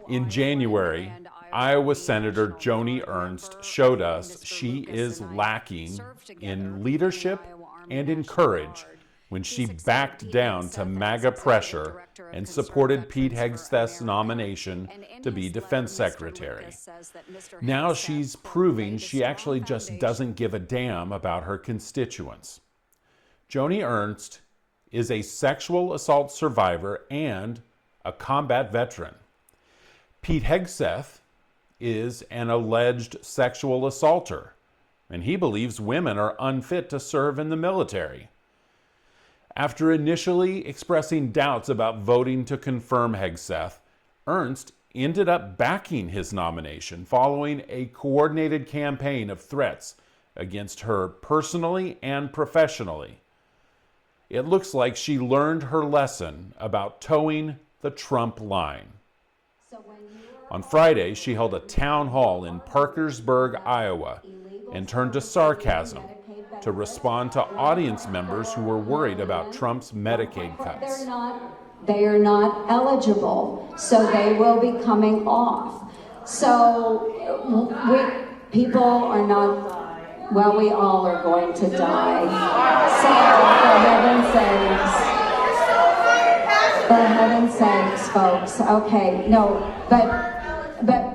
In January, Iowa Senator Joni Ernst showed us she is lacking in leadership and in courage when she backed down to MAGA pressure and supported Pete Hegseth's nomination to be defense secretary. Now she's proving she actually just doesn't give a damn about her constituents. Joni Ernst is a sexual assault survivor and a combat veteran. Pete Hegseth is an alleged sexual assaulter, and he believes women are unfit to serve in the military. After initially expressing doubts about voting to confirm Hegseth, Ernst ended up backing his nomination following a coordinated campaign of threats against her personally and professionally. It looks like she learned her lesson about towing the Trump line. On Friday, she held a town hall in Parkersburg, Iowa, and turned to sarcasm to respond to audience members who were worried about Trump's Medicaid cuts. They are not eligible, so they will be coming off. So people are not, well, we all are going to die. So, for heaven's sakes, folks. Okay, no, but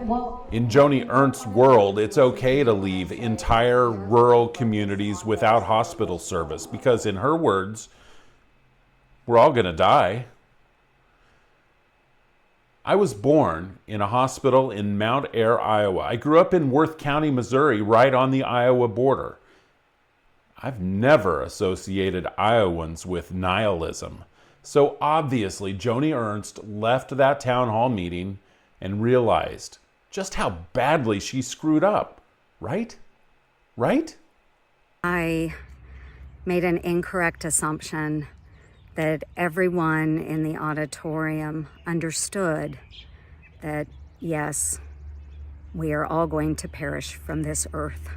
well. In Joni Ernst's world, it's okay to leave entire rural communities without hospital service because, in her words, we're all going to die. I was born in a hospital in Mount Ayr, Iowa. I grew up in Worth County, Missouri, right on the Iowa border. I've never associated Iowans with nihilism. So obviously, Joni Ernst left that town hall meeting and realized just how badly she screwed up, right? Right? I made an incorrect assumption that everyone in the auditorium understood that, yes, we are all going to perish from this earth.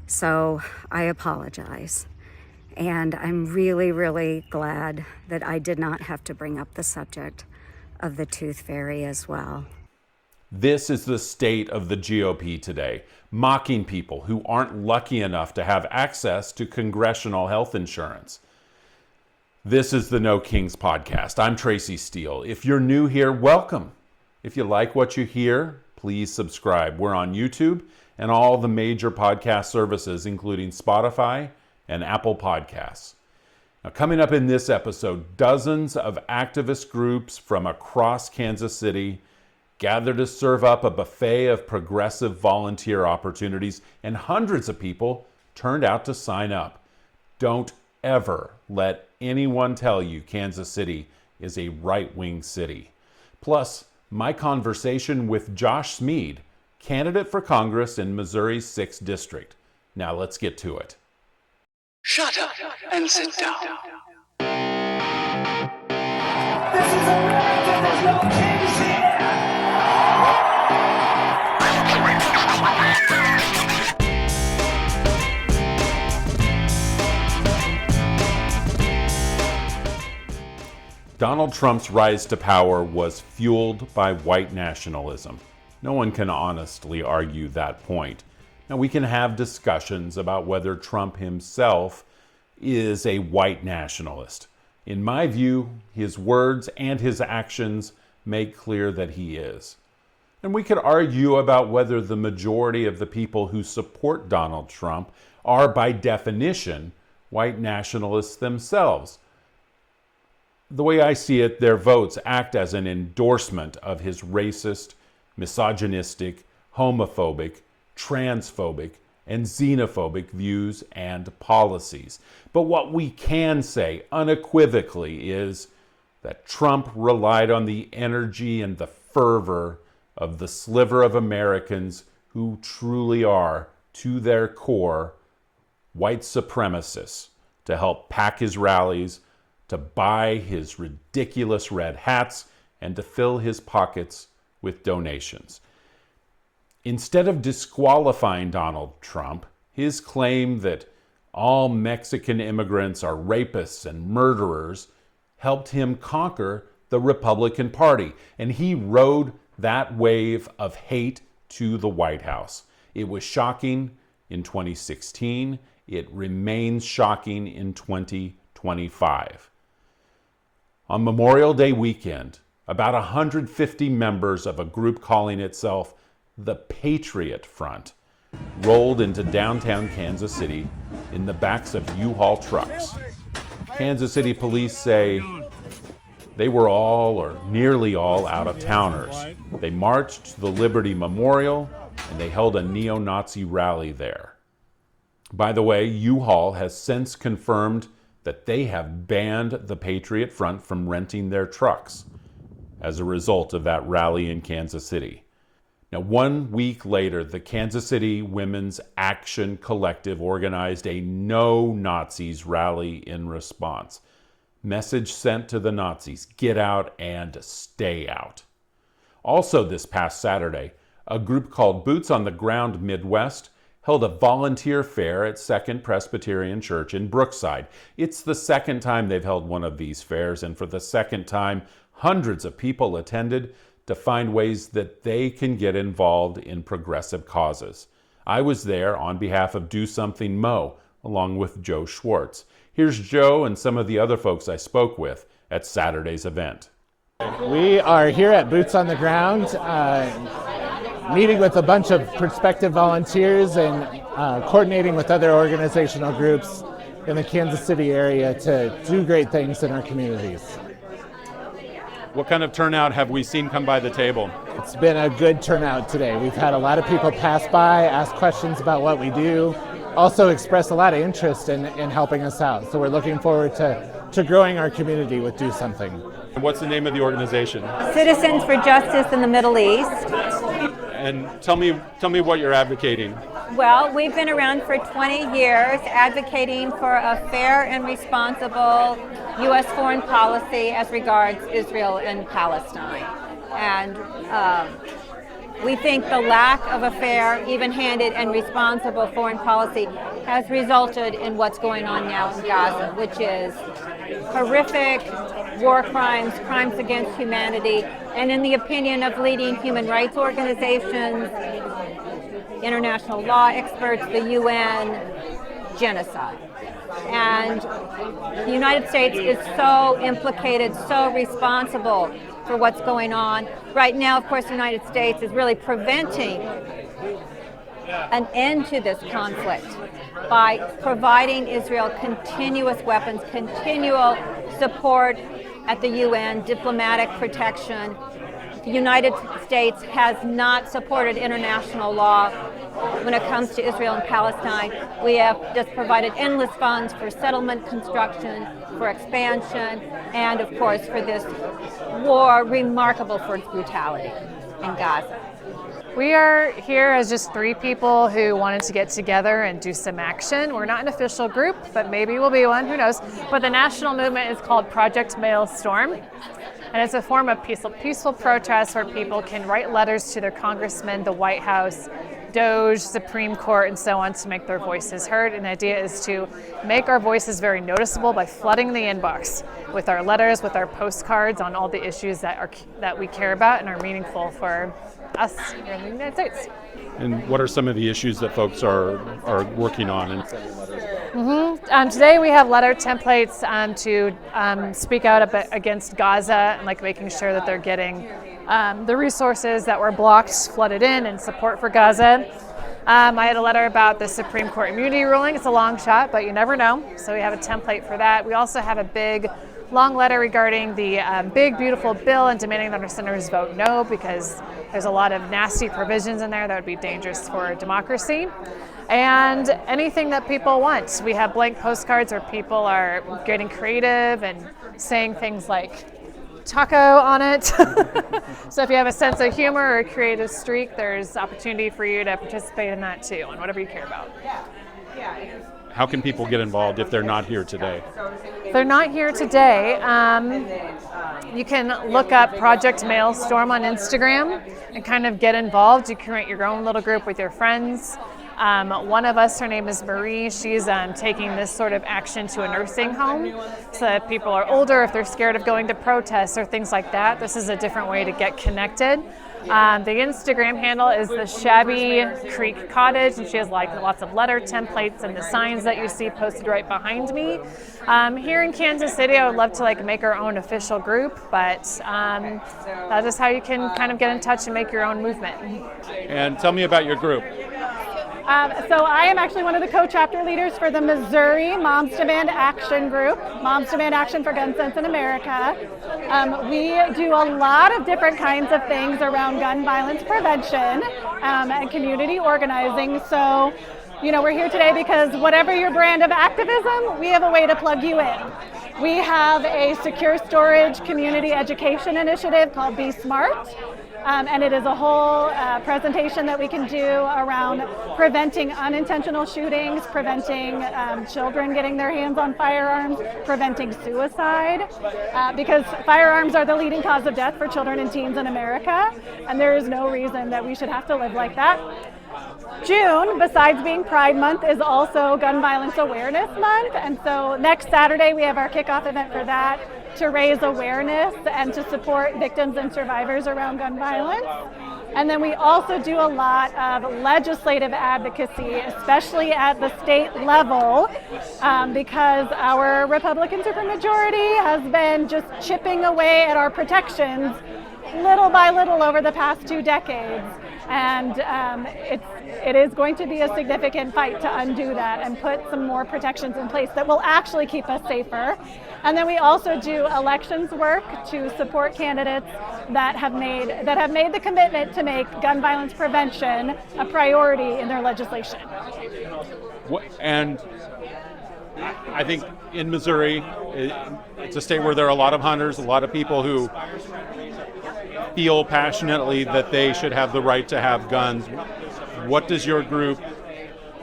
So I apologize. And I'm really, really glad that I did not have to bring up the subject of the tooth fairy as well. This is the state of the GOP today, mocking people who aren't lucky enough to have access to congressional health insurance. This is the No Kings podcast. I'm Tracy Steele. If you're new here, welcome. If you like what you hear, please subscribe. We're on YouTube and all the major podcast services, including Spotify and Apple Podcasts. Now, coming up in this episode, dozens of activist groups from across Kansas City gather to serve up a buffet of progressive volunteer opportunities, and hundreds of people turned out to sign up. Don't ever let anyone tell you Kansas City is a right-wing city. Plus, my conversation with Josh Smead, candidate for Congress in Missouri's 6th District. Now let's get to it. Shut up and sit down. This is America, there's no kings here! Donald Trump's rise to power was fueled by white nationalism. No one can honestly argue that point. Now, we can have discussions about whether Trump himself is a white nationalist. In my view, his words and his actions make clear that he is. And we could argue about whether the majority of the people who support Donald Trump are, by definition, white nationalists themselves. The way I see it, their votes act as an endorsement of his racist, misogynistic, homophobic, transphobic, and xenophobic views and policies. But what we can say unequivocally is that Trump relied on the energy and the fervor of the sliver of Americans who truly are, to their core, white supremacists to help pack his rallies, to buy his ridiculous red hats, and to fill his pockets with donations. Instead of disqualifying Donald Trump, his claim that all Mexican immigrants are rapists and murderers helped him conquer the Republican Party, and he rode that wave of hate to the White House. It was shocking in 2016. It remains shocking in 2025. On Memorial Day weekend, about 150 members of a group calling itself the Patriot Front rolled into downtown Kansas City in the backs of U-Haul trucks. Kansas City police say they were all or nearly all out-of-towners. They marched to the Liberty Memorial and they held a neo-Nazi rally there. By the way, U-Haul has since confirmed that they have banned the Patriot Front from renting their trucks as a result of that rally in Kansas City. Now, 1 week later, the Kansas City Women's Action Collective organized a No Nazis rally in response. Message sent to the Nazis: get out and stay out. Also this past Saturday, a group called Boots on the Ground Midwest held a volunteer fair at Second Presbyterian Church in Brookside. It's the second time they've held one of these fairs, and for the second time, hundreds of people attended to find ways that they can get involved in progressive causes. I was there on behalf of Do Something Mo, along with Joe Schwartz. Here's Joe and some of the other folks I spoke with at Saturday's event. We are here at Boots on the Ground, meeting with a bunch of prospective volunteers and coordinating with other organizational groups in the Kansas City area to do great things in our communities. What kind of turnout have we seen come by the table? It's been a good turnout today. We've had a lot of people pass by, ask questions about what we do, also express a lot of interest in helping us out. So we're looking forward to growing our community with Do Something. And what's the name of the organization? Citizens for Justice in the Middle East. And tell me what you're advocating. Well, we've been around for 20 years advocating for a fair and responsible U.S. foreign policy as regards Israel and Palestine. And we think the lack of a fair, even-handed, and responsible foreign policy has resulted in what's going on now in Gaza, which is horrific war crimes, crimes against humanity, and in the opinion of leading human rights organizations, international law experts, the UN, genocide. And the United States is so implicated, so responsible for what's going on. Right now, of course, the United States is really preventing an end to this conflict by providing Israel continuous weapons, continual support at the UN, diplomatic protection. The United States has not supported international law when it comes to Israel and Palestine. We have just provided endless funds for settlement construction, for expansion, and of course for this war remarkable for its brutality in Gaza. We are here as just 3 people who wanted to get together and do some action. We're not an official group, but maybe we'll be one, who knows. But the national movement is called Project Maelstrom, and it's a form of peaceful protest where people can write letters to their congressmen, the White House, Doge, Supreme Court, and so on to make their voices heard. And the idea is to make our voices very noticeable by flooding the inbox with our letters, with our postcards on all the issues that we care about and are meaningful for us here in the United States. And what are some of the issues that folks are working on? Today we have letter templates to speak out against Gaza and making sure that they're getting the resources that were blocked, flooded in, and support for Gaza. I had a letter about the Supreme Court immunity ruling. It's a long shot, but you never know. So we have a template for that. We also have a big, long letter regarding the big, beautiful bill and demanding that our senators vote no because there's a lot of nasty provisions in there that would be dangerous for democracy. And anything that people want. We have blank postcards where people are getting creative and saying things like taco on it. So if you have a sense of humor or a creative streak, there's opportunity for you to participate in that too, and whatever you care about. How can people get involved if they're not here today? If they're not here today, you can look up Project Maelstrom on Instagram and kind of get involved. You can create your own little group with your friends. One of us, her name is Marie, she's taking this sort of action to a nursing home so that people are older, if they're scared of going to protests or things like that. This is a different way to get connected. The Instagram handle is the Shabby Creek Cottage, and she has like lots of letter templates and the signs that you see posted right behind me. Here in Kansas City, I would love to like make our own official group, but that is how you can kind of get in touch and make your own movement. And tell me about your group. So I am actually one of the co-chapter leaders for the Missouri Moms Demand Action Group, Moms Demand Action for Gun Sense in America. We do a lot of different kinds of things around gun violence prevention and community organizing. So, you know, we're here today because whatever your brand of activism, we have a way to plug you in. We have a secure storage community education initiative called Be Smart. And it is a whole presentation that we can do around preventing unintentional shootings, preventing children getting their hands on firearms, preventing suicide, because firearms are the leading cause of death for children and teens in America, and there is no reason that we should have to live like that. June, besides being Pride Month, is also Gun Violence Awareness Month, and so next Saturday we have our kickoff event for that to raise awareness and to support victims and survivors around gun violence. And then we also do a lot of legislative advocacy, especially at the state level, because our Republican supermajority has been just chipping away at our protections little by little over the past 2 decades. And it is going to be a significant fight to undo that and put some more protections in place that will actually keep us safer. And then we also do elections work to support candidates that have made the commitment to make gun violence prevention a priority in their legislation. And I think in Missouri, it's a state where there are a lot of hunters, a lot of people who feel passionately that they should have the right to have guns. What does your group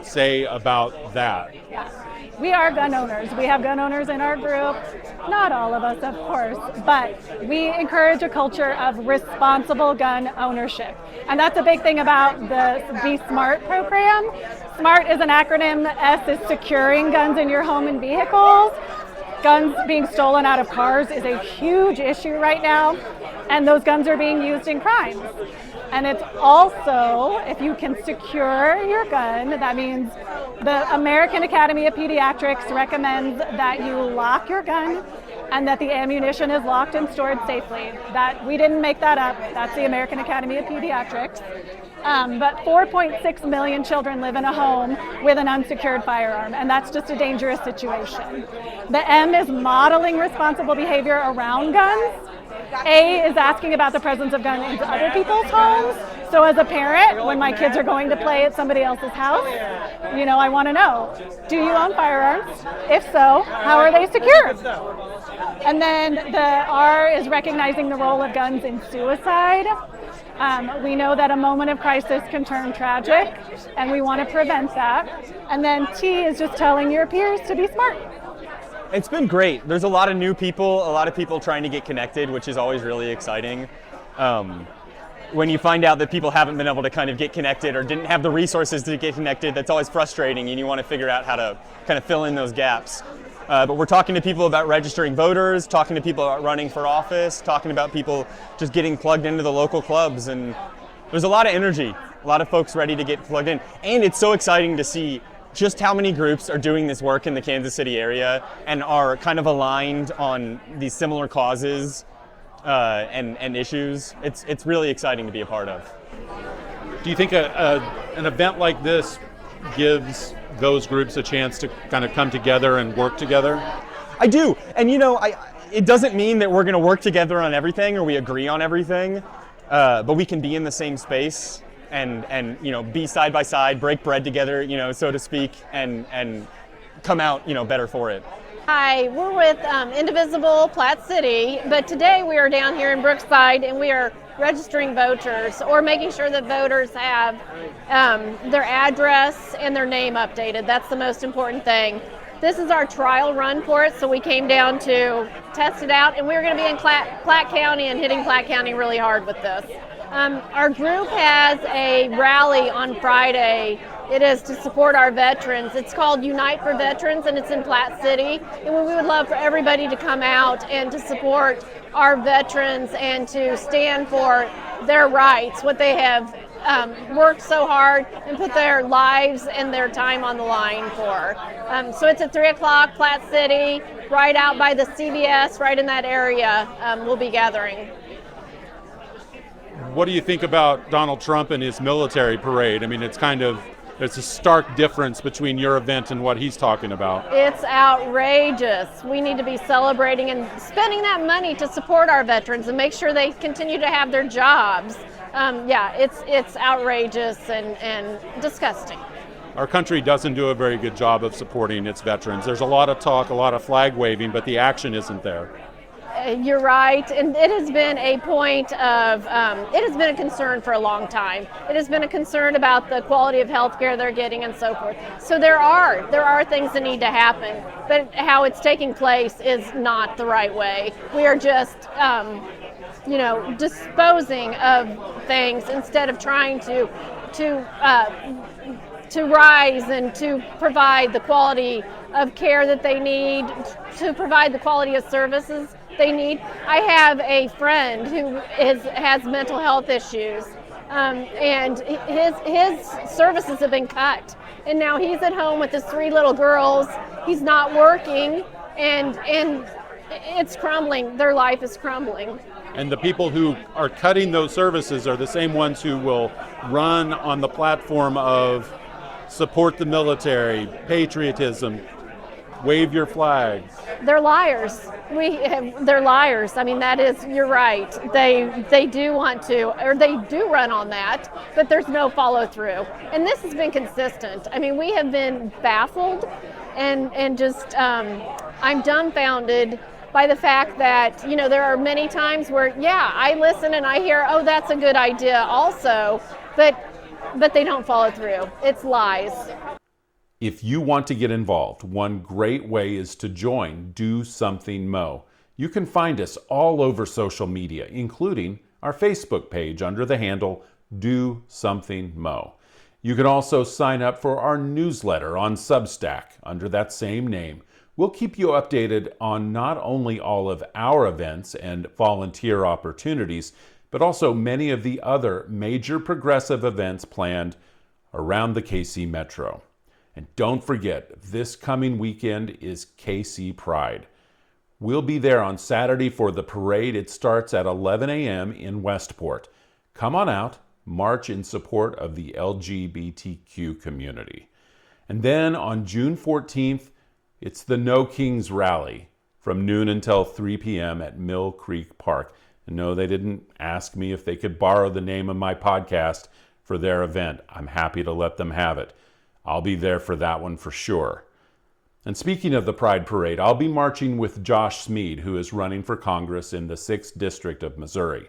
say about that? Yeah. We are gun owners. We have gun owners in our group. Not all of us, of course, but we encourage a culture of responsible gun ownership. And that's a big thing about the Be Smart program. SMART is an acronym. S is securing guns in your home and vehicles. Guns being stolen out of cars is a huge issue right now, and those guns are being used in crimes. And it's also, if you can secure your gun, that means the American Academy of Pediatrics recommends that you lock your gun and that the ammunition is locked and stored safely. That we didn't make that up. That's the American Academy of Pediatrics. But 4.6 million children live in a home with an unsecured firearm, and that's just a dangerous situation. The M is modeling responsible behavior around guns. A is asking about the presence of guns in other people's homes. So as a parent, when my kids are going to play at somebody else's house, I want to know, do you own firearms? If so, how are they secured? And then the R is recognizing the role of guns in suicide. We know that a moment of crisis can turn tragic, and we want to prevent that. And then T is just telling your peers to be smart. It's been great. There's a lot of new people, a lot of people trying to get connected, which is always really exciting. When you find out that people haven't been able to kind of get connected or didn't have the resources to get connected, that's always frustrating, and you want to figure out how to kind of fill in those gaps. But we're talking to people about registering voters, talking to people about running for office, talking about people just getting plugged into the local clubs, and there's a lot of energy, a lot of folks ready to get plugged in. And it's so exciting to see just how many groups are doing this work in the Kansas City area and are kind of aligned on these similar causes and issues. It's really exciting to be a part of. Do you think an event like this gives those groups a chance to kind of come together and work together? I do, and it doesn't mean that we're going to work together on everything or we agree on everything, but we can be in the same space and be side by side, break bread together, so to speak, and come out better for it. Hi, we're with Indivisible Platte City, but today we are down here in Brookside and we are registering voters or making sure that voters have their address and their name updated. That's the most important thing. This is our trial run for it, so we came down to test it out, and we're going to be in Platte County and hitting Platte County really hard with this. Our group has a rally on Friday. It is to support our veterans. It's called Unite for Veterans, and it's in Platte City. And we would love for everybody to come out and to support our veterans and to stand for their rights, what they have worked so hard and put their lives and their time on the line for. So it's at 3 o'clock, Platte City, right out by the CVS, right in that area. We'll be gathering. What do you think about Donald Trump and his military parade? I mean, there's a stark difference between your event and what he's talking about. It's outrageous. We need to be celebrating and spending that money to support our veterans and make sure they continue to have their jobs. It's outrageous and disgusting. Our country doesn't do a very good job of supporting its veterans. There's a lot of talk, a lot of flag waving, but the action isn't there. You're right, and it has been a point of, it has been a concern for a long time. It has been a concern about the quality of health care they're getting and so forth. So there are things that need to happen, but how it's taking place is not the right way. We are just, disposing of things instead of trying to rise and to provide the quality of care that they need, to provide the quality of services they need. I have a friend who has mental health issues, and his services have been cut, and now he's at home with his 3 little girls. He's not working, and it's crumbling. Their life is crumbling. And the people who are cutting those services are the same ones who will run on the platform of support the military, patriotism, wave your flags. They're liars. They're liars. I mean, you're right. They do want to, or they do run on that, but there's no follow through. And this has been consistent. I mean, we have been baffled and just, I'm dumbfounded by the fact that, there are many times where, I listen and I hear, oh, that's a good idea also, but they don't follow through. It's lies. If you want to get involved, one great way is to join Do Something Mo. You can find us all over social media, including our Facebook page under the handle Do Something Mo. You can also sign up for our newsletter on Substack under that same name. We'll keep you updated on not only all of our events and volunteer opportunities, but also many of the other major progressive events planned around the KC Metro. And don't forget, this coming weekend is KC Pride. We'll be there on Saturday for the parade. It starts at 11 a.m. in Westport. Come on out, march in support of the LGBTQ community. And then on June 14th, it's the No Kings Rally from noon until 3 p.m. at Mill Creek Park. And no, they didn't ask me if they could borrow the name of my podcast for their event. I'm happy to let them have it. I'll be there for that one for sure. And speaking of the Pride Parade, I'll be marching with Josh Smead, who is running for Congress in the 6th District of Missouri.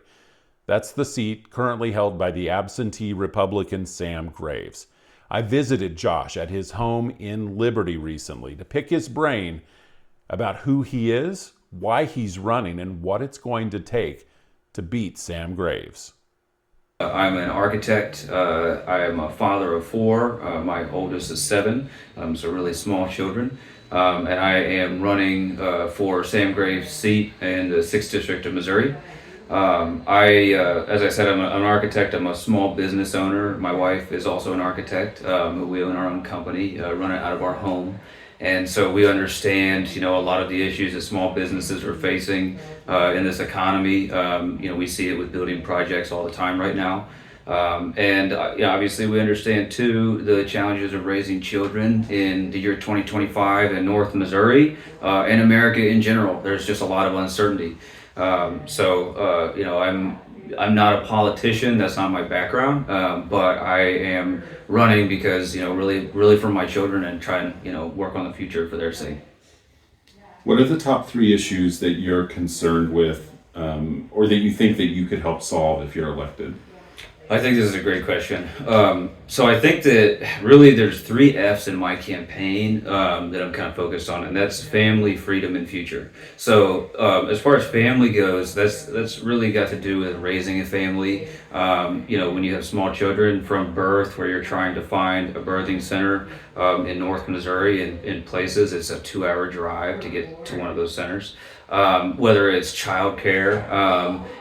That's the seat currently held by the absentee Republican Sam Graves. I visited Josh at his home in Liberty recently to pick his brain about who he is, why he's running, and what it's going to take to beat Sam Graves. I'm an architect. I am a father of 4. My oldest is 7, so really small children. And I am running for Sam Graves' seat in the 6th District of Missouri. As I said, I'm an architect. I'm a small business owner. My wife is also an architect. We own our own company, run it out of our home. And so we understand, a lot of the issues that small businesses are facing in this economy. We see it with building projects all the time right now. Obviously we understand too the challenges of raising children in the year 2025 in North Missouri and America in general. There's just a lot of uncertainty. I'm not a politician. That's not my background, but I am running because really for my children and trying work on the future for their sake. What are the top 3 issues that you're concerned with, or that you think that you could help solve if you're elected? I think this is a great question. So I think that really there's three F's in my campaign that I'm kind of focused on, and that's family, freedom, and future. So as far as family goes, that's really got to do with raising a family. When you have small children from birth, where you're trying to find a birthing center in North Missouri and in places, it's a 2-hour drive to get to one of those centers. Whether it's childcare,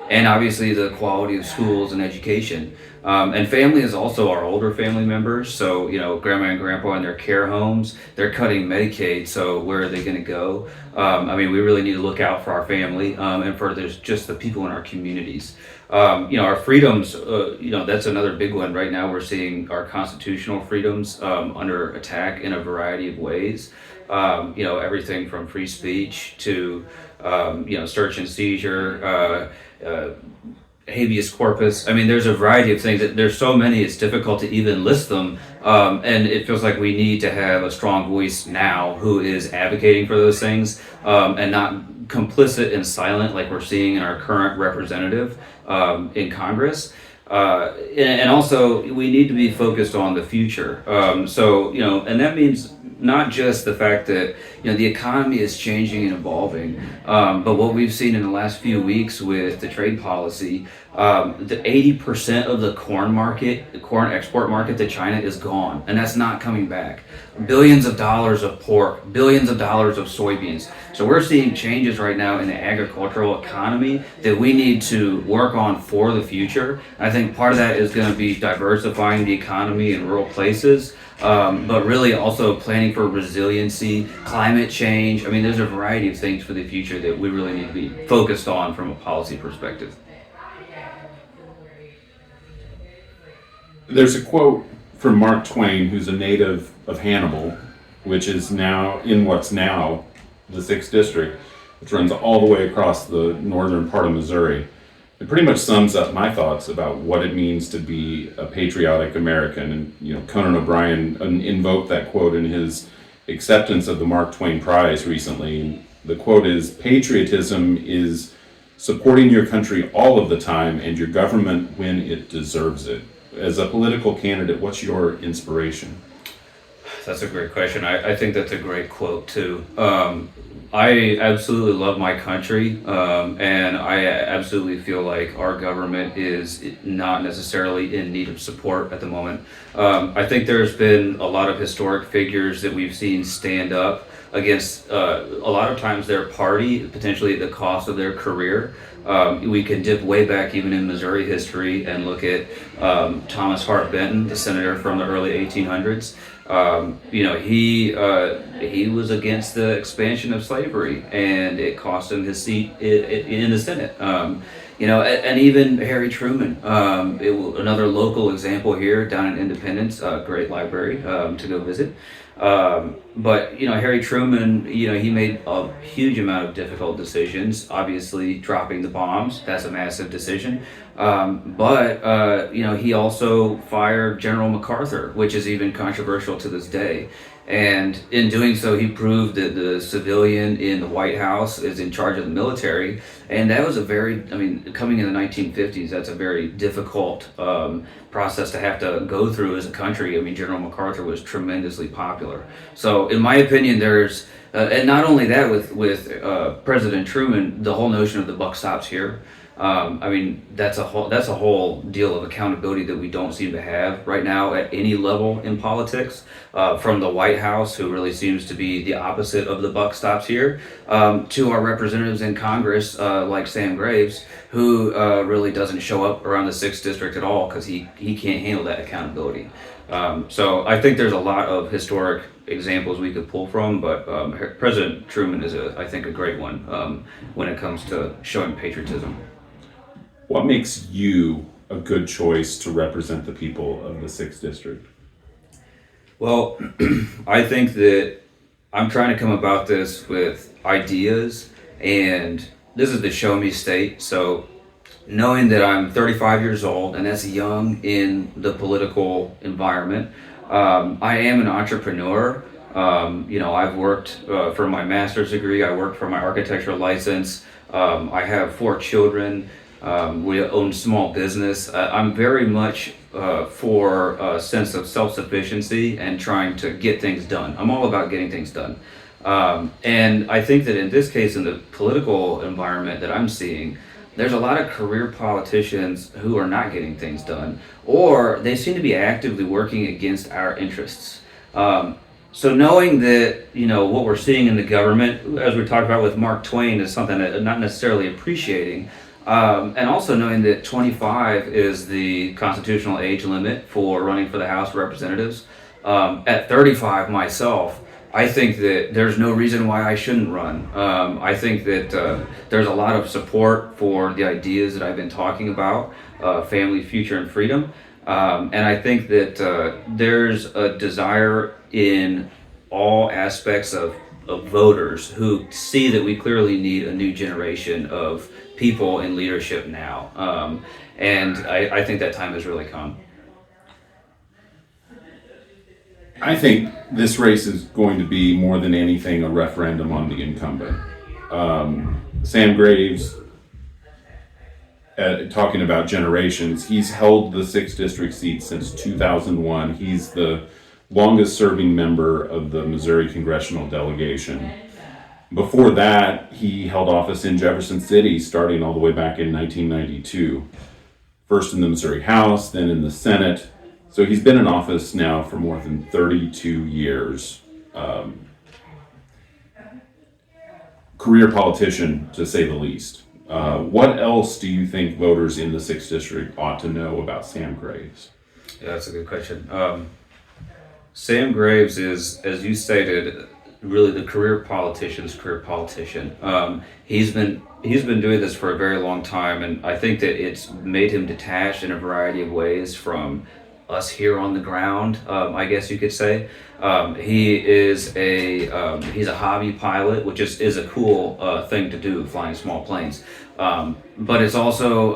and obviously the quality of schools and education. And family is also our older family members. So, grandma and grandpa in their care homes, they're cutting Medicaid. So where are they going to go? We really need to look out for our family and for just the people in our communities. Our freedoms, that's another big one. Right now, we're seeing our constitutional freedoms under attack in a variety of ways. Everything from free speech to search and seizure, habeas corpus. There's a variety of things. There's so many, it's difficult to even list them. And it feels like we need to have a strong voice now who is advocating for those things and not complicit and silent like we're seeing in our current representative in Congress. And also, we need to be focused on the future. And that means not just the fact that the economy is changing and evolving, but what we've seen in the last few weeks with the trade policy, the 80% of the corn export market to China is gone, and that's not coming back. Billions of dollars of pork, billions of dollars of soybeans. So we're seeing changes right now in the agricultural economy that we need to work on for the future. I think part of that is going to be diversifying the economy in rural places. But really also planning for resiliency, climate change. There's a variety of things for the future that we really need to be focused on from a policy perspective. There's a quote from Mark Twain, who's a native of Hannibal, which is now in what's now the 6th District, which runs all the way across the northern part of Missouri. It pretty much sums up my thoughts about what it means to be a patriotic American. And, Conan O'Brien invoked that quote in his acceptance of the Mark Twain Prize recently. The quote is, "Patriotism is supporting your country all of the time and your government when it deserves it." As a political candidate, what's your inspiration? That's a great question. I think that's a great quote too. I absolutely love my country, and I absolutely feel like our government is not necessarily in need of support at the moment. I think there's been a lot of historic figures that we've seen stand up against a lot of times their party, potentially at the cost of their career. We can dip way back even in Missouri history and look at Thomas Hart Benton, the senator from the early 1800s. He was against the expansion of slavery, and it cost him his seat in the Senate. And even Harry Truman, another local example here down in Independence, great library to go visit. But Harry Truman, he made a huge amount of difficult decisions. Obviously, dropping the bombs, that's a massive decision. But he also fired General MacArthur, which is even controversial to this day. And in doing so, he proved that the civilian in the White House is in charge of the military. And that was coming in the 1950s, that's a very difficult process to have to go through as a country. General MacArthur was tremendously popular. So in my opinion, there's, and not only that, with President Truman, the whole notion of the buck stops here. That's a whole deal of accountability that we don't seem to have right now at any level in politics, from the White House, who really seems to be the opposite of the buck stops here, to our representatives in Congress, like Sam Graves, who really doesn't show up around the 6th District at all because he can't handle that accountability. So I think there's a lot of historic examples we could pull from, but President Truman is, I think, a great one when it comes to showing patriotism. What makes you a good choice to represent the people of the 6th District? Well, I think that I'm trying to come about this with ideas, and this is the show me state. So knowing that I'm 35 years old, and that's young in the political environment, I am an entrepreneur. I've worked for my master's degree. I worked for my architectural license. I have 4 children. We own small business. I'm very much for a sense of self-sufficiency and trying to get things done. I'm all about getting things done. And I think that in this case, in the political environment that I'm seeing, there's a lot of career politicians who are not getting things done, or they seem to be actively working against our interests. So knowing that, what we're seeing in the government, as we talked about with Mark Twain, is something that I'm not necessarily appreciating. And also knowing that 25 is the constitutional age limit for running for the House of Representatives. At 35 myself, I think that there's no reason why I shouldn't run. I think that there's a lot of support for the ideas that I've been talking about, family, future, and freedom. And I think that there's a desire in all aspects of voters who see that we clearly need a new generation of people in leadership now. And I think that time has really come. I think this race is going to be more than anything a referendum on the incumbent. Sam Graves, talking about generations, he's held the 6th district seat since 2001. He's the longest serving member of the Missouri congressional delegation. Before that, he held office in Jefferson City starting all the way back in 1992. First in the Missouri House, then in the Senate. So he's been in office now for more than 32 years. Career politician, to say the least. What else do you think voters in the 6th district ought to know about Sam Graves? Yeah, that's a good question. Sam Graves is, as you stated, really the career politician's career politician. He's been doing this for a very long time, and I think that it's made him detached in a variety of ways from us here on the ground, I guess you could say. He's a hobby pilot, which is a cool thing to do, flying small planes. But it's also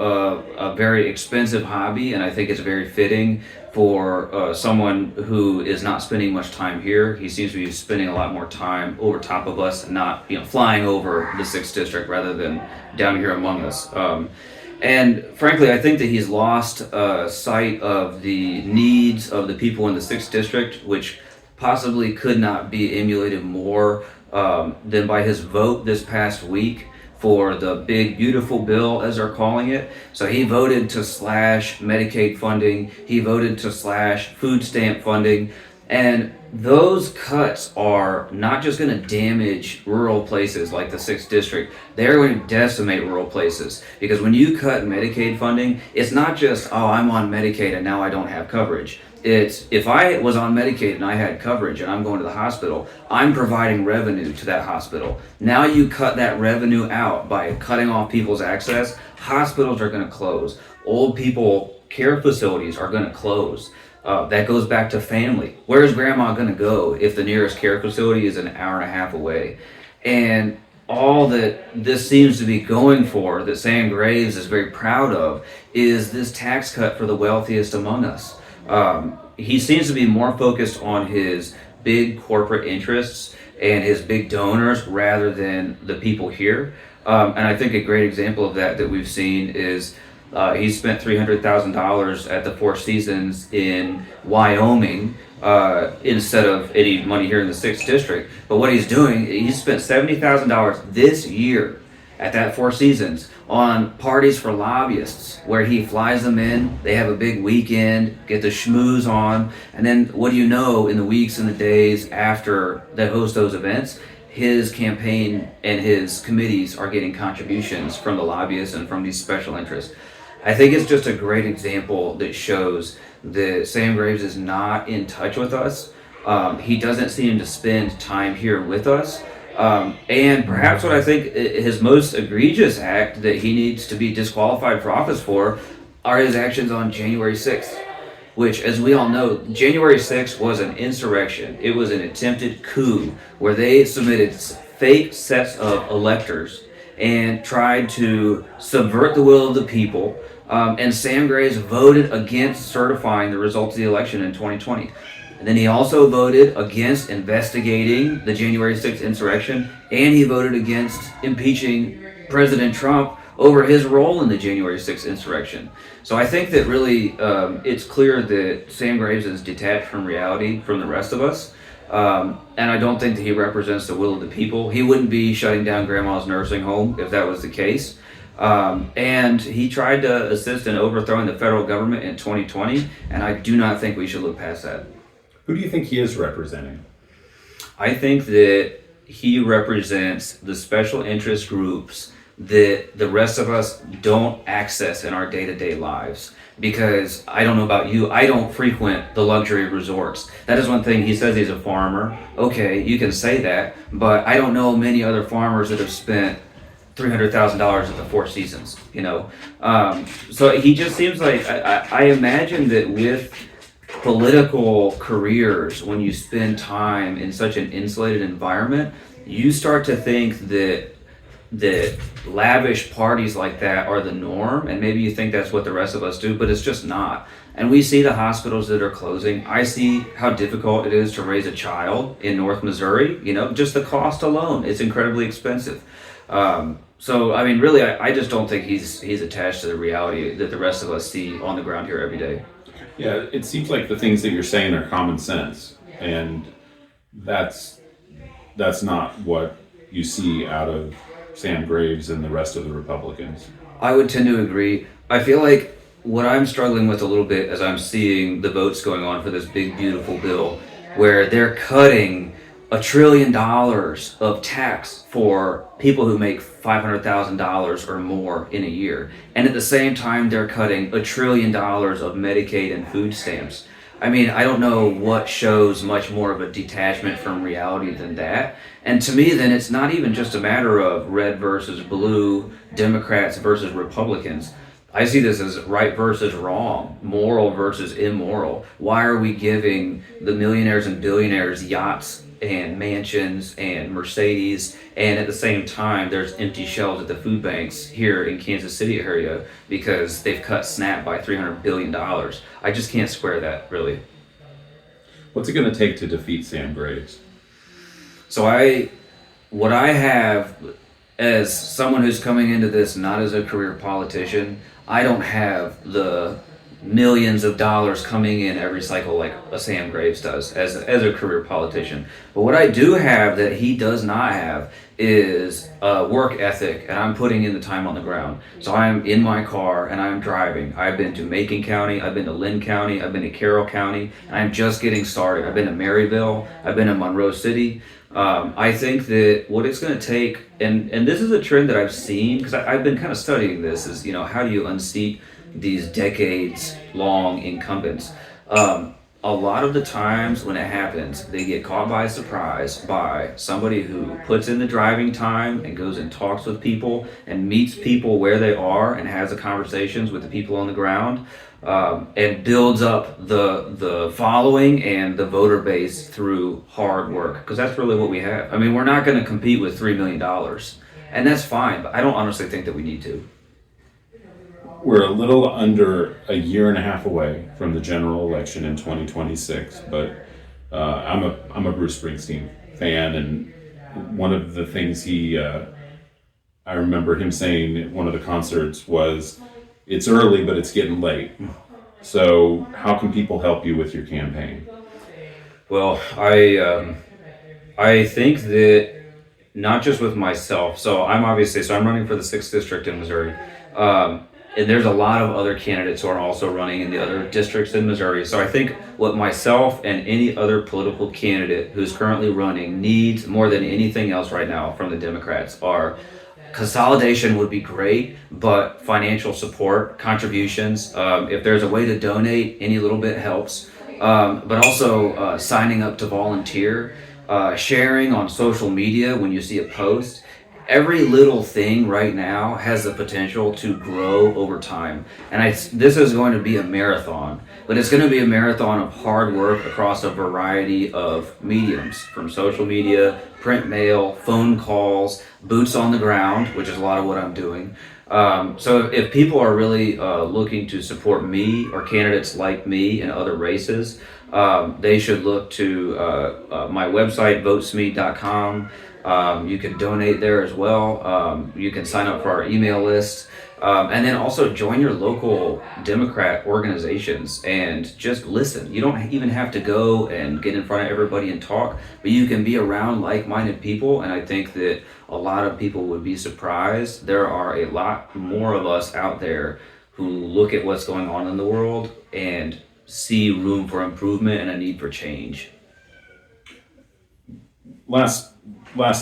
a very expensive hobby, and I think it's very fitting for someone who is not spending much time here. He seems to be spending a lot more time over top of us, not flying over the 6th district rather than down here among us. And frankly, I think that he's lost sight of the needs of the people in the 6th district, which possibly could not be emulated more than by his vote this past week for the big, beautiful bill, as they're calling it. So he voted to slash Medicaid funding. He voted to slash food stamp funding. And those cuts are not just going to damage rural places like the 6th district, they're going to decimate rural places. Because when you cut Medicaid funding, it's not just, oh, I'm on Medicaid and now I don't have coverage. It's, if I was on Medicaid and I had coverage and I'm going to the hospital, I'm providing revenue to that hospital. Now you cut that revenue out by cutting off people's access, hospitals are going to close. Old people care facilities are going to close. That goes back to family. Where is grandma going to go if the nearest care facility is an hour and a half away? And all that this seems to be going for, that Sam Graves is very proud of, is this tax cut for the wealthiest among us. He seems to be more focused on his big corporate interests and his big donors rather than the people here. And I think a great example of that we've seen is he spent $300,000 at the Four Seasons in Wyoming instead of any money here in the 6th district. But what he's doing, he spent $70,000 this year at that Four Seasons on parties for lobbyists, where he flies them in, they have a big weekend, get the schmooze on, and then what do you know, in the weeks and the days after they host those events, his campaign and his committees are getting contributions from the lobbyists and from these special interests. I think it's just a great example that shows that Sam Graves is not in touch with us. He doesn't seem to spend time here with us. And perhaps what I think his most egregious act that he needs to be disqualified for office for are his actions on January 6th, which, as we all know, January 6th was an insurrection. It was an attempted coup where they submitted fake sets of electors and tried to subvert the will of the people. And Sam Graves voted against certifying the results of the election in 2020. And then he also voted against investigating the January 6th insurrection, and he voted against impeaching President Trump over his role in the January 6th insurrection. So I think that really it's clear that Sam Graves is detached from reality from the rest of us. And I don't think that he represents the will of the people. He wouldn't be shutting down grandma's nursing home if that was the case. And he tried to assist in overthrowing the federal government in 2020, and I do not think we should look past that. Who do you think he is representing? I think that he represents the special interest groups that the rest of us don't access in our day-to-day lives. Because I don't know about you, I don't frequent the luxury resorts. That is one thing. He says he's a farmer. Okay, you can say that, but I don't know many other farmers that have spent $300,000 at the Four Seasons, you know. So he just seems like, I imagine that with political careers, when you spend time in such an insulated environment, you start to think that lavish parties like that are the norm, and maybe you think that's what the rest of us do, but it's just not. And we see the hospitals that are closing. I see how difficult it is to raise a child in North Missouri. You know, just the cost alone, it's incredibly expensive. So I mean, really, I just don't think he's attached to the reality that the rest of us see on the ground here every day. Yeah, it seems like the things that you're saying are common sense, and that's not what you see out of Sam Graves and the rest of the Republicans. I would tend to agree. I feel like what I'm struggling with a little bit as I'm seeing the votes going on for this big, beautiful bill, where they're cutting $1 trillion of tax for people who make $500,000 or more in a year. And at the same time, they're cutting $1 trillion of Medicaid and food stamps. I mean, I don't know what shows much more of a detachment from reality than that. And to me, then, it's not even just a matter of red versus blue, Democrats versus Republicans. I see this as right versus wrong, moral versus immoral. Why are we giving the millionaires and billionaires yachts and mansions and Mercedes, and at the same time there's empty shelves at the food banks here in Kansas City area because they've cut SNAP by $300 billion? I just can't square that, really. What's it going to take to defeat Sam Graves? So what I have, as someone who's coming into this not as a career politician, I don't have the millions of dollars coming in every cycle like a Sam Graves does as a career politician. But what I do have that he does not have is a work ethic, and I'm putting in the time on the ground. So I'm in my car and I'm driving. I've been to Macon County, I've been to Lynn County, I've been to Carroll County, and I'm just getting started. I've been to Maryville, I've been to Monroe City. I think that what it's going to take, and this is a trend that I've seen, because I've been kind of studying this, is, you know, how do you unseat these decades-long incumbents? A lot of the times when it happens, they get caught by surprise by somebody who puts in the driving time and goes and talks with people and meets people where they are and has the conversations with the people on the ground, and builds up the following and the voter base through hard work, because that's really what we have. I mean, we're not going to compete with $3 million, and that's fine, but I don't honestly think that we need to. We're a little under a year and a half away from the general election in 2026, but I'm a Bruce Springsteen fan, and one of the things I remember him saying at one of the concerts was, "It's early, but it's getting late." So how can people help you with your campaign? Well, I think that not just with myself. So I'm running for the 6th district in Missouri. And there's a lot of other candidates who are also running in the other districts in Missouri. So I think what myself and any other political candidate who's currently running needs more than anything else right now from the Democrats are consolidation would be great, but financial support, contributions, if there's a way to donate, any little bit helps. But also signing up to volunteer, sharing on social media when you see a post. Every little thing right now has the potential to grow over time. And this is going to be a marathon, but it's going to be a marathon of hard work across a variety of mediums, from social media, print mail, phone calls, boots on the ground, which is a lot of what I'm doing. So if people are really looking to support me or candidates like me in other races, they should look to my website, votesmead.com. You can donate there as well. You can sign up for our email list. And then also join your local Democrat organizations and just listen. You don't even have to go and get in front of everybody and talk, but you can be around like-minded people. And I think that a lot of people would be surprised. There are a lot more of us out there who look at what's going on in the world and see room for improvement and a need for change. Last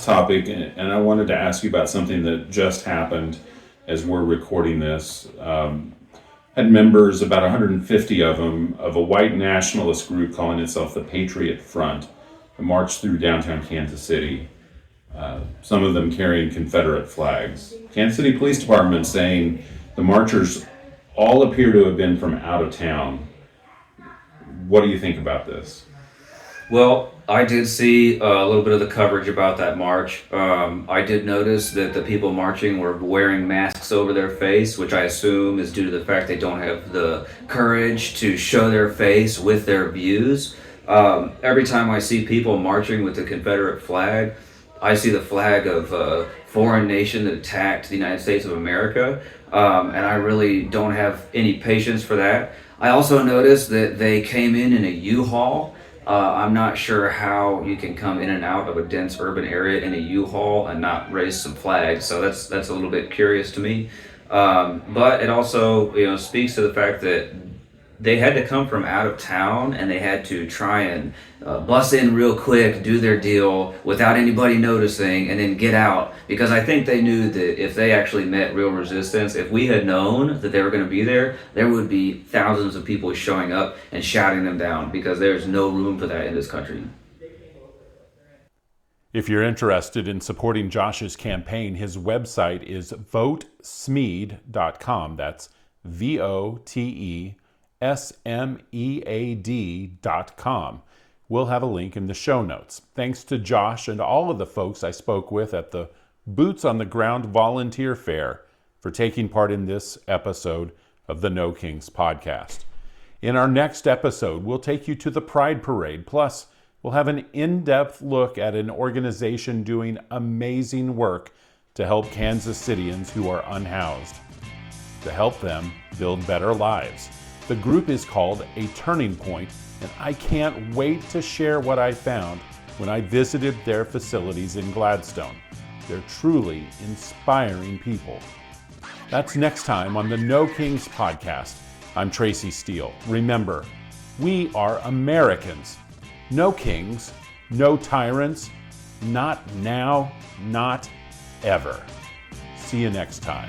topic, and I wanted to ask you about something that just happened as we're recording this. Had members, about 150 of them, of a white nationalist group calling itself the Patriot Front, marched through downtown Kansas City. Some of them carrying Confederate flags. Kansas City Police Department saying the marchers all appear to have been from out of town. What do you think about this? Well, I did see a little bit of the coverage about that march. I did notice that the people marching were wearing masks over their face, which I assume is due to the fact they don't have the courage to show their face with their views. Every time I see people marching with the Confederate flag, I see the flag of a foreign nation that attacked the United States of America, and I really don't have any patience for that. I also noticed that they came in a U-Haul. I'm not sure how you can come in and out of a dense urban area in a U-Haul and not raise some flags. So that's a little bit curious to me. But it also speaks to the fact that they had to come from out of town and they had to try and bust in real quick, do their deal without anybody noticing, and then get out. Because I think they knew that if they actually met real resistance, if we had known that they were going to be there, there would be thousands of people showing up and shouting them down, because there's no room for that in this country. If you're interested in supporting Josh's campaign, his website is votesmead.com. That's VOTESMEAD.com. We'll have a link in the show notes. Thanks to Josh and all of the folks I spoke with at the Boots on the Ground Volunteer Fair for taking part in this episode of the No Kings podcast. In our next episode, we'll take you to the Pride Parade. Plus, we'll have an in-depth look at an organization doing amazing work to help Kansas Cityans who are unhoused, to help them build better lives. The group is called A Turning Point, and I can't wait to share what I found when I visited their facilities in Gladstone. They're truly inspiring people. That's next time on the No Kings podcast. I'm Tracy Steele. Remember, we are Americans. No kings, no tyrants, not now, not ever. See you next time.